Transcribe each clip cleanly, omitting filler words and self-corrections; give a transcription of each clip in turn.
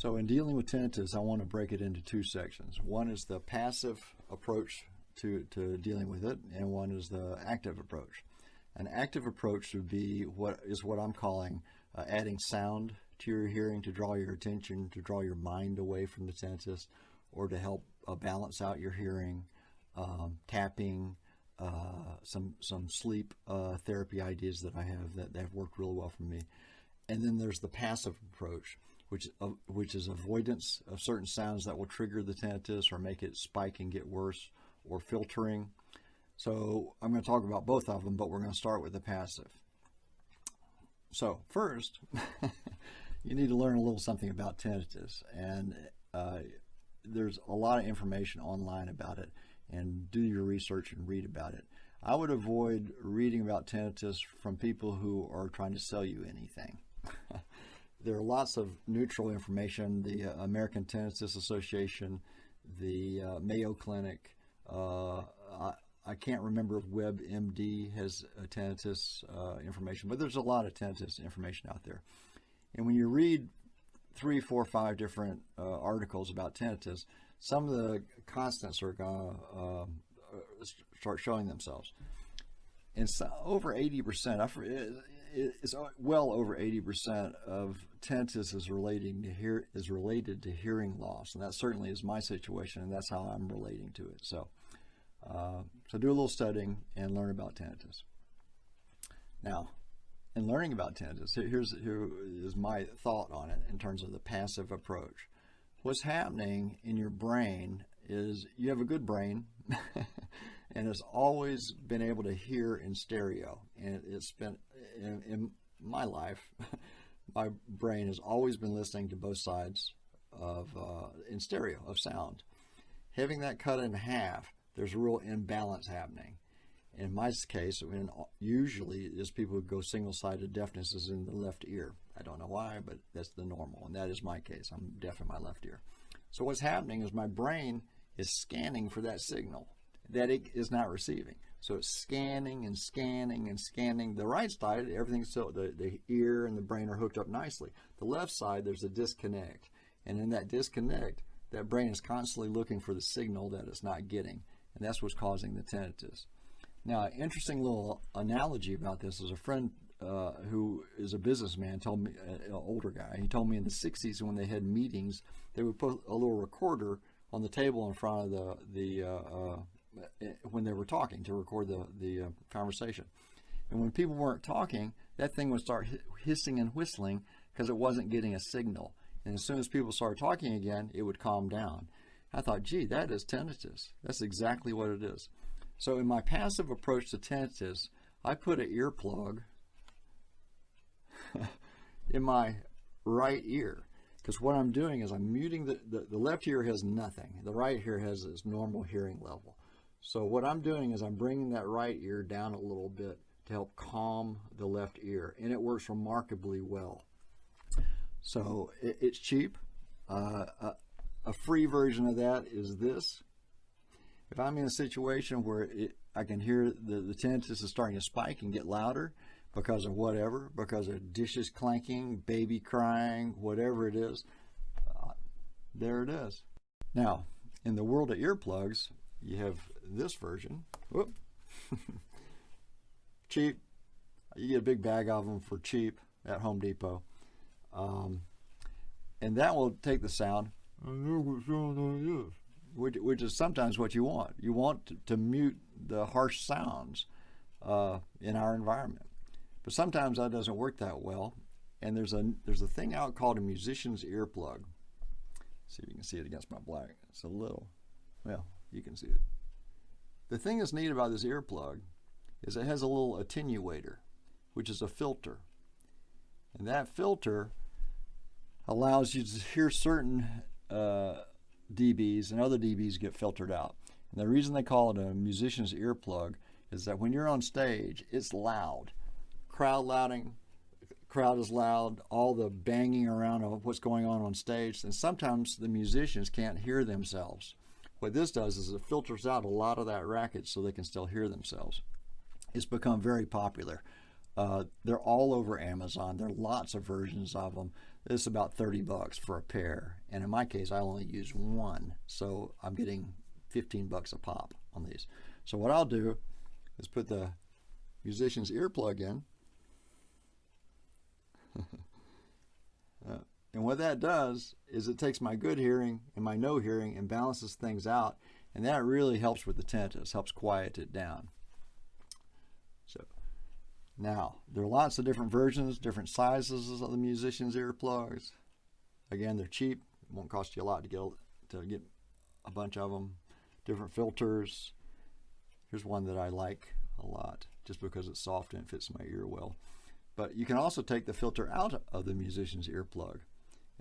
So in dealing with tinnitus, I want to break it into two sections. One is the passive approach to dealing with it, and one is the active approach. An active approach would be what I'm calling adding sound to your hearing to draw your attention, to draw your mind away from the tinnitus, or to help balance out your hearing, tapping, some sleep therapy ideas that I have that have worked really well for me. And then there's the passive approach, which is avoidance of certain sounds that will trigger the tinnitus or make it spike and get worse, or filtering. So I'm going to talk about both of them, but we're going to start with the passive. So first, you need to learn a little something about tinnitus, and there's a lot of information online about it, and do your research and read about it. I would avoid reading about tinnitus from people who are trying to sell you anything. There are lots of neutral information. The American Tinnitus Association, the Mayo Clinic, I can't remember if WebMD has tinnitus information, but there's a lot of tinnitus information out there. And when you read 3, 4, 5 different articles about tinnitus, some of the constants are going to start showing themselves. And so over 80%, it's well over 80% of tinnitus is related to hearing loss, and that certainly is my situation, and that's how I'm relating to it. So do a little studying and learn about tinnitus. Now, in learning about tinnitus, here is my thought on it in terms of the passive approach. What's happening in your brain is you have a good brain, and it's always been able to hear in stereo. And it's been, in my life, my brain has always been listening to both sides of in stereo of sound. Having that cut in half, there's a real imbalance happening. In my case, usually is people who go single-sided deafness is in the left ear. I don't know why, but that's the normal, and that is my case. I'm deaf in my left ear. So what's happening is my brain is scanning for that signal that it is not receiving. So it's scanning and scanning and scanning. The right side, everything's still, the ear and the brain are hooked up nicely. The left side, there's a disconnect. And in that disconnect, that brain is constantly looking for the signal that it's not getting. And that's what's causing the tinnitus. Now, an interesting little analogy about this is a friend who is a businessman told me, an older guy, he told me in the 60s when they had meetings, they would put a little recorder on the table in front of when they were talking to record the conversation. And when people weren't talking, that thing would start hissing and whistling because it wasn't getting a signal. And as soon as people started talking again, it would calm down. I thought, gee, that is tinnitus. That's exactly what it is. So in my passive approach to tinnitus, I put an earplug in my right ear, because what I'm doing is I'm muting the left ear has nothing. The right ear has its normal hearing level. So what I'm doing is I'm bringing that right ear down a little bit to help calm the left ear, and it works remarkably well. So it's cheap. A free version of that is this. If I'm in a situation where I can hear the tinnitus is starting to spike and get louder because of whatever, because of dishes clanking, baby crying, whatever it is, there it is. Now, in the world of earplugs, you have this version. Whoop. Cheap. You get a big bag of them for cheap at Home Depot. And that will take the sound, which is sometimes what you want. You want to mute the harsh sounds in our environment. But sometimes that doesn't work that well. And there's a thing out called a musician's earplug. See if you can see it against my black. It's a little, well, you can see it. The thing that's neat about this earplug is it has a little attenuator, which is a filter. And that filter allows you to hear certain dBs, and other dBs get filtered out. And the reason they call it a musician's earplug is that when you're on stage, it's loud. Crowd is loud, all the banging around of what's going on stage, and sometimes the musicians can't hear themselves. What this does is it filters out a lot of that racket so they can still hear themselves. It's become very popular. They're all over Amazon. There are lots of versions of them. It's about $30 for a pair, and in my case, I only use one, so I'm getting $15 a pop on these. So what I'll do is put the musician's earplug in, and what that does is it takes my good hearing and my no hearing and balances things out, and that really helps with the tinnitus, helps quiet it down. So now, there are lots of different versions, different sizes of the musician's earplugs. Again, they're cheap. It won't cost you a lot to get a bunch of them. Different filters. Here's one that I like a lot, just because it's soft and it fits my ear well. But you can also take the filter out of the musician's earplug.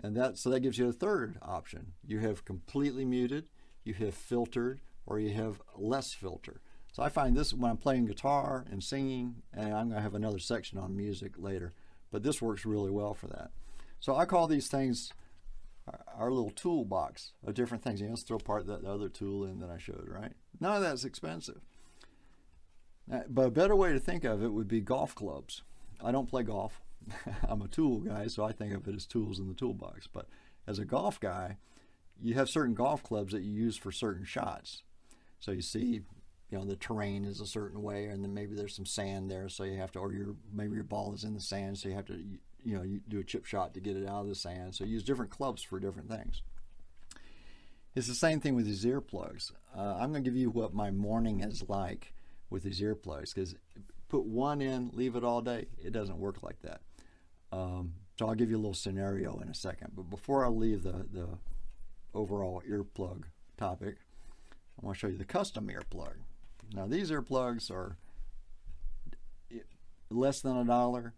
And that gives you a third option. You have completely muted, you have filtered, or you have less filter. So I find this when I'm playing guitar and singing, and I'm going to have another section on music later, but this works really well for that. So I call these things our little toolbox of different things. Let's throw part of the other tool in that I showed, right? None of that's expensive. But a better way to think of it would be golf clubs. I don't play golf. I'm a tool guy, so I think of it as tools in the toolbox. But as a golf guy, you have certain golf clubs that you use for certain shots. So you see, the terrain is a certain way, and then maybe there's some sand there, so you have to, or maybe your ball is in the sand, so you have to, you do a chip shot to get it out of the sand. So you use different clubs for different things. It's the same thing with these earplugs. I'm going to give you what my morning is like with these earplugs, because put one in, leave it all day, it doesn't work like that. So I'll give you a little scenario in a second. But before I leave the overall earplug topic, I want to show you the custom earplug. Now these earplugs are less than $1,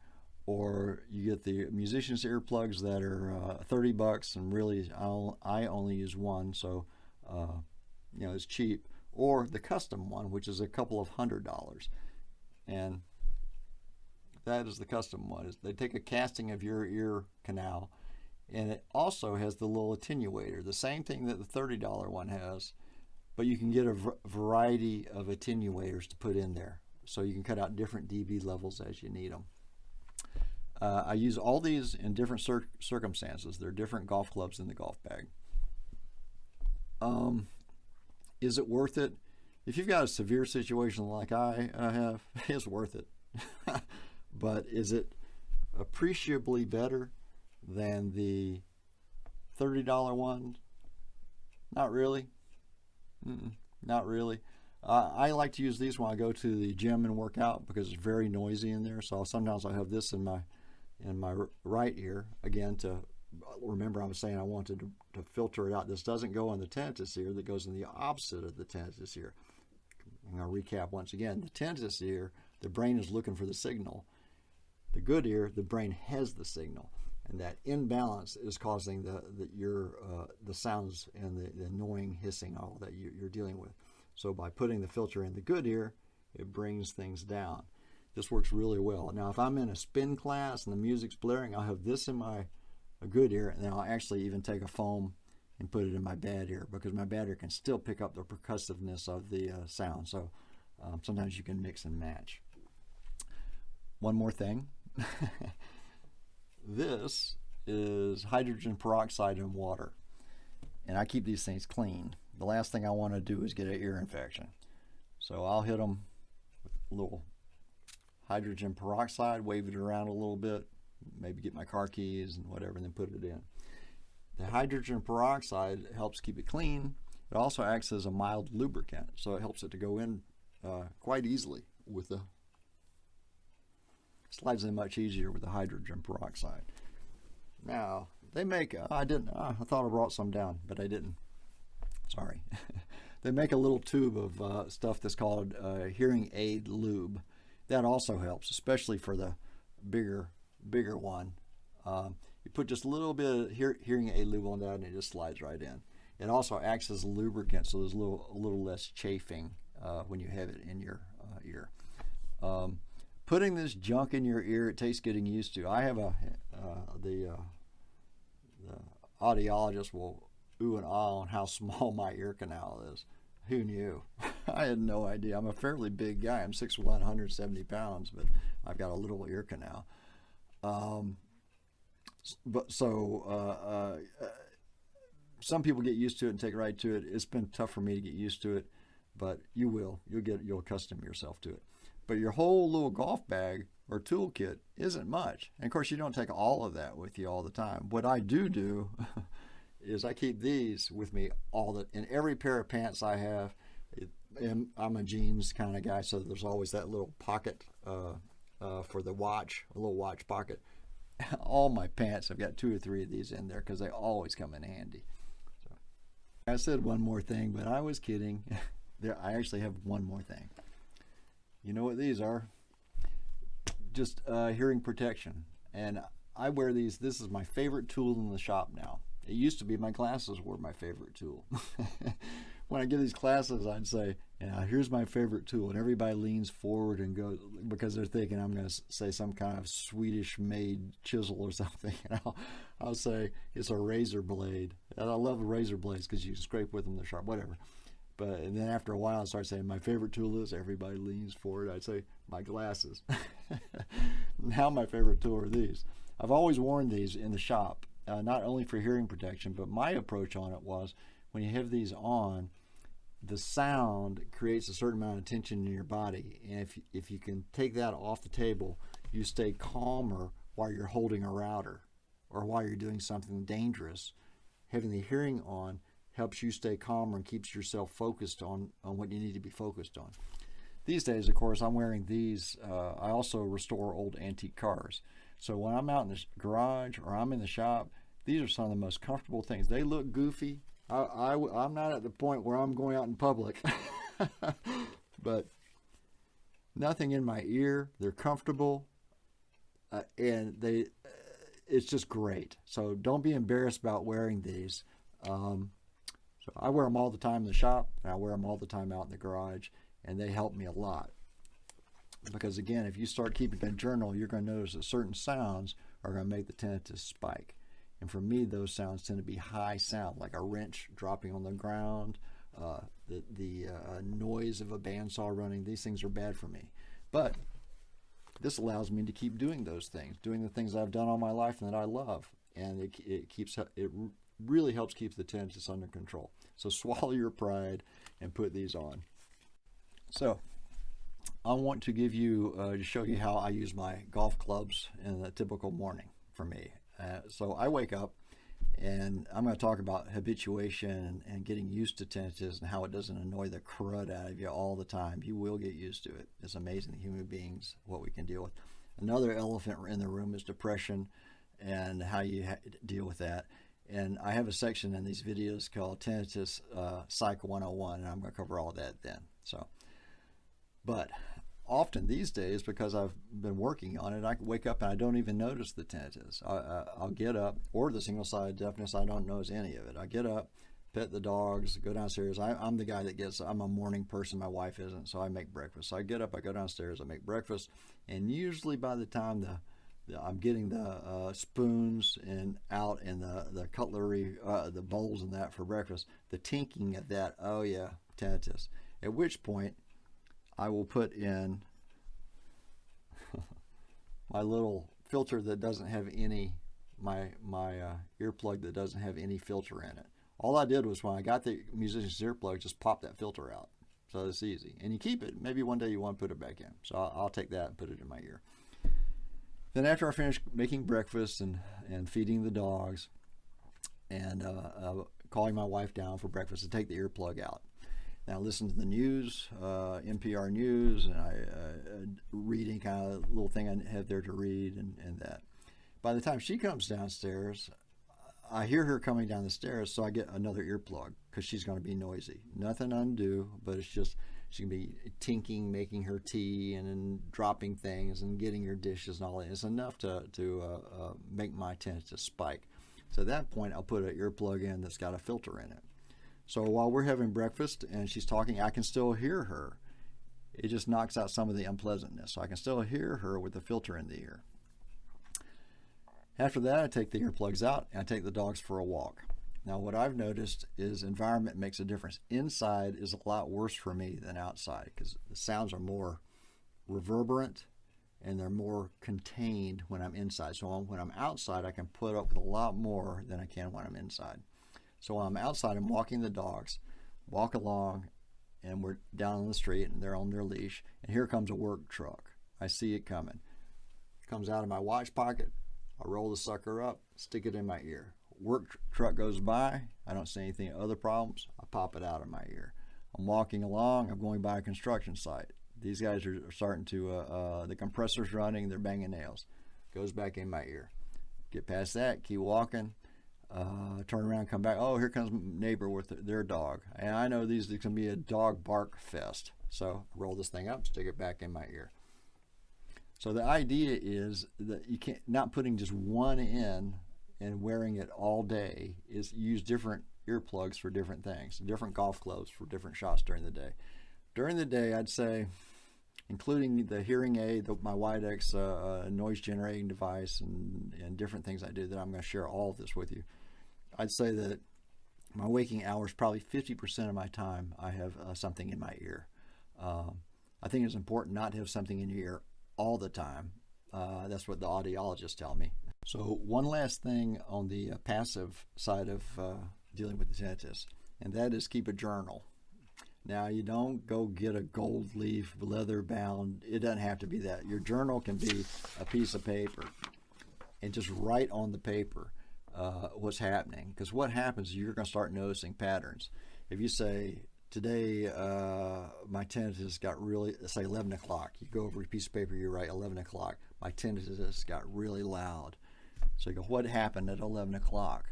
or you get the musician's earplugs that are $30, and really I only use one, so it's cheap. Or the custom one, which is a couple of $100, and that is the custom one. They take a casting of your ear canal, and it also has the little attenuator, the same thing that the $30 one has, but you can get a variety of attenuators to put in there, so you can cut out different dB levels as you need them. I use all these in different circumstances. They're different golf clubs in the golf bag. Is it worth it? If you've got a severe situation like I have, it's worth it. But is it appreciably better than the $30 one? Not really. Not really. I like to use these when I go to the gym and work out, because it's very noisy in there. So sometimes I have this in my right ear, again, to remember I was saying I wanted to filter it out. This doesn't go in the tinnitus ear, that goes in the opposite of the tinnitus ear. I'm going to recap once again. The tinnitus ear, the brain is looking for the signal. The good ear, the brain has the signal, and that imbalance is causing the sounds and the annoying hissing, all that you're dealing with. So by putting the filter in the good ear, it brings things down. This works really well. Now, if I'm in a spin class and the music's blaring, I'll have this in my good ear, and then I'll actually even take a foam and put it in my bad ear, because my bad ear can still pick up the percussiveness of the sound. So sometimes you can mix and match. One more thing. This is hydrogen peroxide in water, and I keep these things clean. The last thing I want to do is get an ear infection, so I'll hit them with a little hydrogen peroxide, wave it around a little bit, maybe get my car keys and whatever, and then put it in. The hydrogen peroxide helps keep it clean. It also acts as a mild lubricant, so it helps it to go in quite easily with the slides in much easier with the hydrogen peroxide. Now, they make, I thought I brought some down, but I didn't. Sorry. They make a little tube of stuff that's called hearing aid lube. That also helps, especially for the bigger one. You put just a little bit of hearing aid lube on that, and it just slides right in. It also acts as a lubricant, so there's a little less chafing when you have it in your ear. Putting this junk in your ear, it takes getting used to. I have the audiologist will ooh and ah on how small my ear canal is. Who knew? I had no idea. I'm a fairly big guy. I'm 6'1", 170 pounds, but I've got a little ear canal. Some people get used to it and take right to it. It's been tough for me to get used to it, but you'll accustom yourself to it. But your whole little golf bag or toolkit isn't much. And of course, you don't take all of that with you all the time. What I do is I keep these with me in every pair of pants I have. And I'm a jeans kind of guy, so there's always that little pocket for the watch, a little watch pocket. All my pants, I've got 2 or 3 of these in there because they always come in handy. So, I said one more thing, but I was kidding. I actually have one more thing. You know what these are? Just hearing protection. And I wear these. This is my favorite tool in the shop now. It used to be my glasses were my favorite tool. When I give these classes, I'd say, yeah, here's my favorite tool. And everybody leans forward and goes, because they're thinking I'm going to say some kind of Swedish-made chisel or something. And I'll say it's a razor blade. And I love razor blades because you can scrape with them, they're sharp, whatever. And then after a while, I start saying my favorite tool is, everybody leans forward. I'd say my glasses. Now my favorite tool are these. I've always worn these in the shop, not only for hearing protection, but my approach on it was when you have these on, the sound creates a certain amount of tension in your body. And if you can take that off the table, you stay calmer while you're holding a router or while you're doing something dangerous. Having the hearing on helps you stay calmer and keeps yourself focused on what you need to be focused on. These days, of course, I'm wearing these. I also restore old antique cars. So when I'm out in the garage or I'm in the shop, these are some of the most comfortable things. They look goofy. I'm not at the point where I'm going out in public, but nothing in my ear. They're comfortable, and it's just great. So don't be embarrassed about wearing these. So I wear them all the time in the shop, and I wear them all the time out in the garage, and they help me a lot. Because again, if you start keeping a journal, you're going to notice that certain sounds are going to make the tinnitus spike. And for me, those sounds tend to be high sound, like a wrench dropping on the ground, the noise of a bandsaw running. These things are bad for me. But this allows me to keep doing those things, doing the things I've done all my life and that I love. And it really helps keep the tinnitus under control. So swallow your pride and put these on. So I want to give you, to show you how I use my golf clubs in a typical morning for me. So I wake up, and I'm going to talk about habituation and getting used to tinnitus and how it doesn't annoy the crud out of you all the time. You will get used to it. It's amazing, human beings, what we can deal with. Another elephant in the room is depression and how you deal with that. And I have a section in these videos called Tinnitus Psyc 101, and I'm going to cover all that then. But often these days, because I've been working on it, I wake up and I don't even notice the tinnitus. I'll get up, or the single-sided deafness, I don't notice any of it. I get up, pet the dogs, go downstairs. I'm the guy that I'm a morning person, my wife isn't, so I make breakfast. So I get up, I go downstairs, I make breakfast, and usually by the time I'm getting the spoons and out and the cutlery, the bowls and that for breakfast, the tinking of that, oh yeah, tinnitus. At which point, I will put in my little filter that doesn't have any, my earplug that doesn't have any filter in it. All I did was when I got the musician's earplug, just pop that filter out. So it's easy. And you keep it. Maybe one day you want to put it back in. So I'll take that and put it in my ear. Then after I finish making breakfast and feeding the dogs and calling my wife down for breakfast, to take the earplug out. Now I listen to the news, NPR news, and I reading kind of little thing I have there to read and that. By the time she comes downstairs, I hear her coming down the stairs, so I get another earplug because she's going to be noisy. Nothing undue, but it's just she can be tinking, making her tea, and then dropping things and getting her dishes and all that. It's enough to make my tinnitus spike. So at that point, I'll put an earplug in that's got a filter in it. So while we're having breakfast and she's talking, I can still hear her. It just knocks out some of the unpleasantness. So I can still hear her with the filter in the ear. After that, I take the earplugs out and I take the dogs for a walk. Now, what I've noticed is environment makes a difference. Inside is a lot worse for me than outside because the sounds are more reverberant and they're more contained when I'm inside. So when I'm outside, I can put up with a lot more than I can when I'm inside. So when I'm outside, I'm walking the dogs, walk along, and we're down on the street and they're on their leash, and here comes a work truck. I see it coming. It comes out of my watch pocket. I roll the sucker up, stick it in my ear. Work truck goes by. I don't see anything, other problems. I pop it out of my ear. I'm walking along. I'm going by a construction site. These guys are starting to, the compressor's running. They're banging nails. Goes back in my ear. Get past that. Keep walking. Turn around, come back. Oh, here comes neighbor with their dog. And I know these can be a dog bark fest. So roll this thing up, stick it back in my ear. So the idea is that you can't, not putting just one in and wearing it all day, is use different earplugs for different things, different golf clubs for different shots during the day. During the day, I'd say, including the hearing aid, my Widex noise generating device, and different things I do that I'm going to share all of this with you. I'd say that my waking hours, probably 50% of my time, I have something in my ear. I think it's important not to have something in your ear all the time. That's what the audiologists tell me. So one last thing on the passive side of dealing with the tinnitus, and that is keep a journal. Now, you don't go get a gold leaf, leather bound. It doesn't have to be that. Your journal can be a piece of paper and just write on the paper what's happening. Because what happens is you're going to start noticing patterns. If you say, today my tinnitus got really, let's say 11 o'clock. You go over a piece of paper, you write 11 o'clock. My tinnitus got really loud. So you go, what happened at 11 o'clock?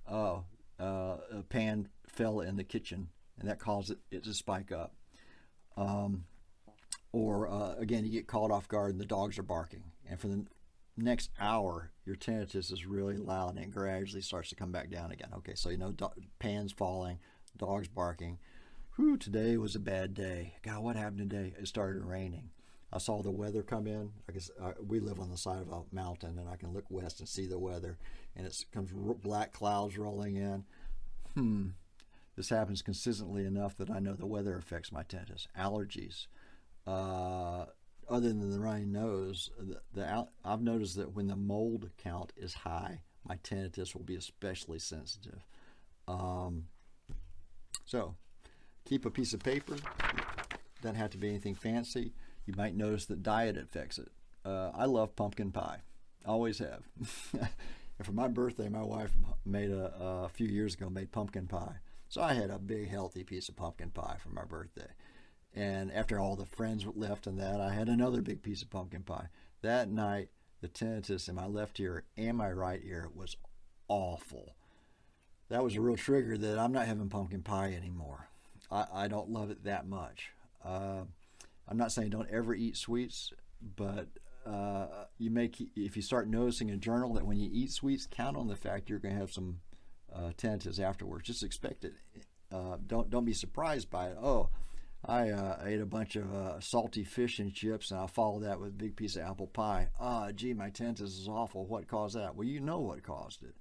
Oh, a pan fell in the kitchen, and that caused it to spike up. Or again, you get caught off guard and the dogs are barking. And for the next hour, your tinnitus is really loud and it gradually starts to come back down again. Okay, so you know, pans falling, dogs barking. Whew, today was a bad day. God, what happened today? It started raining. I saw the weather come in. I guess we live on the side of a mountain, and I can look west and see the weather, and it comes black clouds rolling in. This happens consistently enough that I know the weather affects my tinnitus. Allergies. Other than the runny nose, I've noticed that when the mold count is high, my tinnitus will be especially sensitive. So keep a piece of paper. Doesn't have to be anything fancy. You might notice that diet affects it. I love pumpkin pie. Always have. And for my birthday, my wife made a few years ago, made pumpkin pie. So I had a big, healthy piece of pumpkin pie for my birthday. And after all the friends left and that, I had another big piece of pumpkin pie. That night, the tinnitus in my left ear and my right ear was awful. That was a real trigger that I'm not having pumpkin pie anymore. I don't love it that much. I'm not saying don't ever eat sweets, but if you start noticing a journal that when you eat sweets, count on the fact you're going to have some tinnitus afterwards. Just expect it. Don't be surprised by it. Oh, I ate a bunch of salty fish and chips, and I followed that with a big piece of apple pie. Gee, my tinnitus is awful. What caused that? Well, you know what caused it.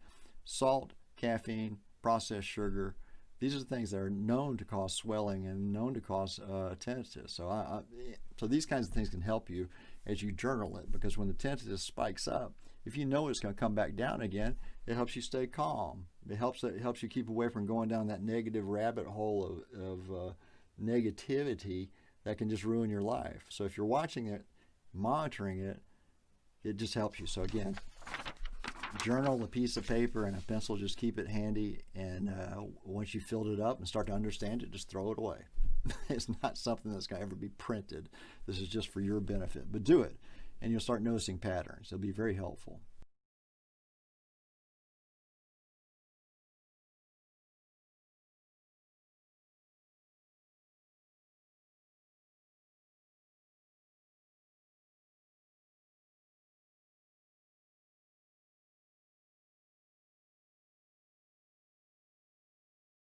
Salt, caffeine, processed sugar. These are the things that are known to cause swelling and known to cause tinnitus. So these kinds of things can help you as you journal it, because when the tinnitus spikes up, if you know it's going to come back down again, it helps you stay calm. It helps you keep away from going down that negative rabbit hole of negativity that can just ruin your life. So if you're watching it, monitoring it, it just helps you. So again, journal, a piece of paper and a pencil, just keep it handy, and once you filled it up and start to understand it, just throw it away. It's not something that's going to ever be printed. This is just for your benefit, but do it and you'll start noticing patterns. It'll be very helpful.